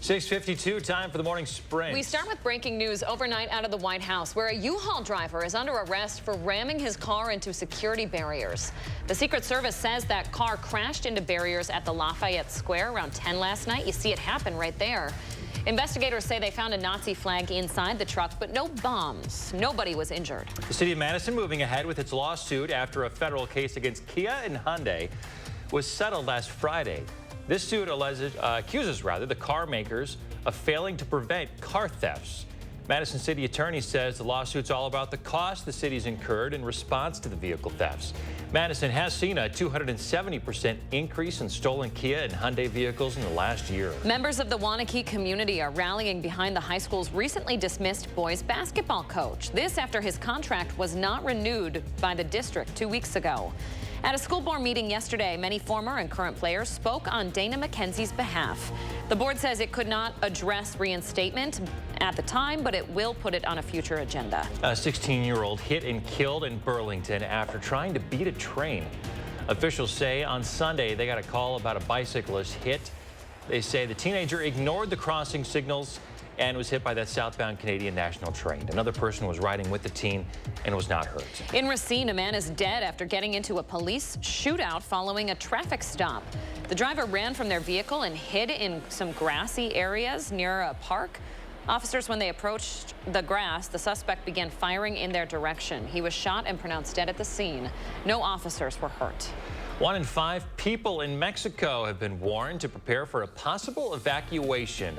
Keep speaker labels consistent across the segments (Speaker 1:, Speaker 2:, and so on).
Speaker 1: 6:52, time for the morning sprint.
Speaker 2: We start with breaking news overnight out of the White House, where a U-Haul driver is under arrest for ramming his car into security barriers. The Secret Service says that car crashed into barriers at the Lafayette Square around 10 last night. You see it happen right there. Investigators say they found a Nazi flag inside the truck, but no bombs. Nobody was injured.
Speaker 1: The city of Madison moving ahead with its lawsuit after a federal case against Kia and Hyundai was settled last Friday. This suit accuses the car makers of failing to prevent car thefts. Madison City Attorney says the lawsuit's all about the cost the city's incurred in response to the vehicle thefts. Madison has seen a 270% increase in stolen Kia and Hyundai vehicles in the last year.
Speaker 2: Members of the Waunakee community are rallying behind the high school's recently dismissed boys basketball coach. This after his contract was not renewed by the district 2 weeks ago. At a school board meeting yesterday, many former and current players spoke on Dana McKenzie's behalf. The board says it could not address reinstatement at the time, but it will put it on a future agenda.
Speaker 1: A 16-year-old hit and killed in Burlington after trying to beat a train. Officials say on Sunday they got a call about a bicyclist hit. They say the teenager ignored the crossing signals and was hit by that southbound Canadian National train. Another person was riding with the teen and was not hurt.
Speaker 2: In Racine, a man is dead after getting into a police shootout following a traffic stop. The driver ran from their vehicle and hid in some grassy areas near a park. Officers, when they approached the grass, the suspect began firing in their direction. He was shot and pronounced dead at the scene. No officers were hurt.
Speaker 1: 1 in 5 people in Mexico have been warned to prepare for a possible evacuation.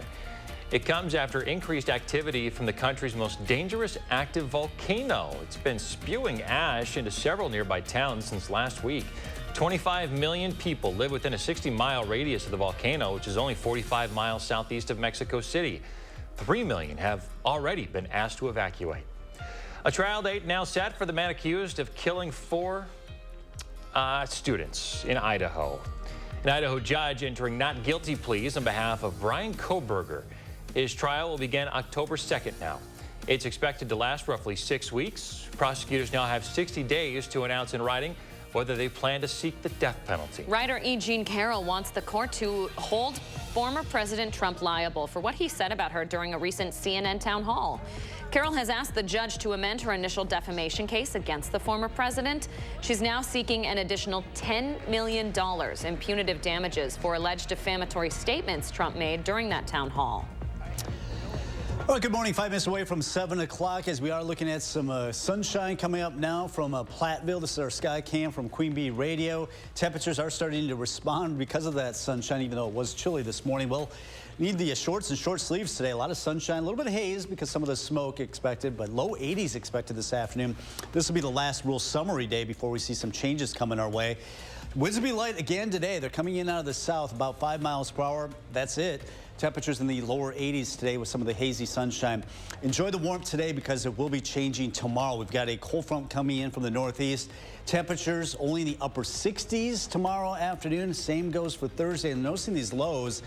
Speaker 1: It comes after increased activity from the country's most dangerous active volcano. It's been spewing ash into several nearby towns since last week. 25 million people live within a 60-mile radius of the volcano, which is only 45 miles southeast of Mexico City. 3 million have already been asked to evacuate. A trial date now set for the man accused of killing 4 students in Idaho. An Idaho judge entering not guilty pleas on behalf of Brian Koberger. His trial will begin October 2nd now. It's expected to last roughly 6 weeks. Prosecutors now have 60 days to announce in writing whether they plan to seek the death penalty.
Speaker 2: Writer E. Jean Carroll wants the court to hold former President Trump liable for what he said about her during a recent CNN town hall. Carroll has asked the judge to amend her initial defamation case against the former president. She's now seeking an additional $10 million in punitive damages for alleged defamatory statements Trump made during that town hall.
Speaker 3: Well, good morning. 5 minutes away from 7 o'clock as we are looking at some sunshine coming up now from Platteville. This is our sky cam from Queen Bee Radio. Temperatures are starting to respond because of that sunshine, even though it was chilly this morning. We'll need the shorts and short sleeves today. A lot of sunshine, a little bit of haze because some of the smoke expected, but low 80s expected this afternoon. This will be the last real summery day before we see some changes coming our way. Winds will be light again today. They're coming in out of the south about 5 miles per hour. That's it. Temperatures in the lower 80s today with some of the hazy sunshine. Enjoy the warmth today because it will be changing tomorrow. We've got a cold front coming in from the northeast. Temperatures only in the upper 60s tomorrow afternoon. Same goes for Thursday. And noticing these lows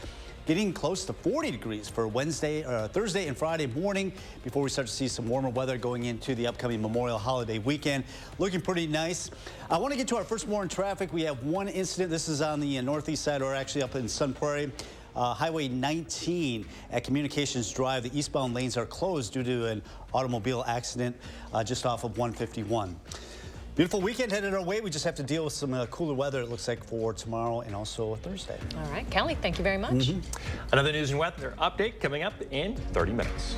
Speaker 3: getting close to 40 degrees for Thursday and Friday morning before we start to see some warmer weather going into the upcoming Memorial holiday weekend. Looking pretty nice. I want to get to our first morning traffic. We have one incident. This is on the northeast side, or actually up in Sun Prairie. Highway 19 at Communications Drive. The eastbound lanes are closed due to an automobile accident just off of 151. Beautiful weekend headed our way. We just have to deal with some cooler weather, it looks like, for tomorrow and also Thursday.
Speaker 2: All right, Kelly, thank you very much.
Speaker 1: Another news and weather update coming up in 30 minutes.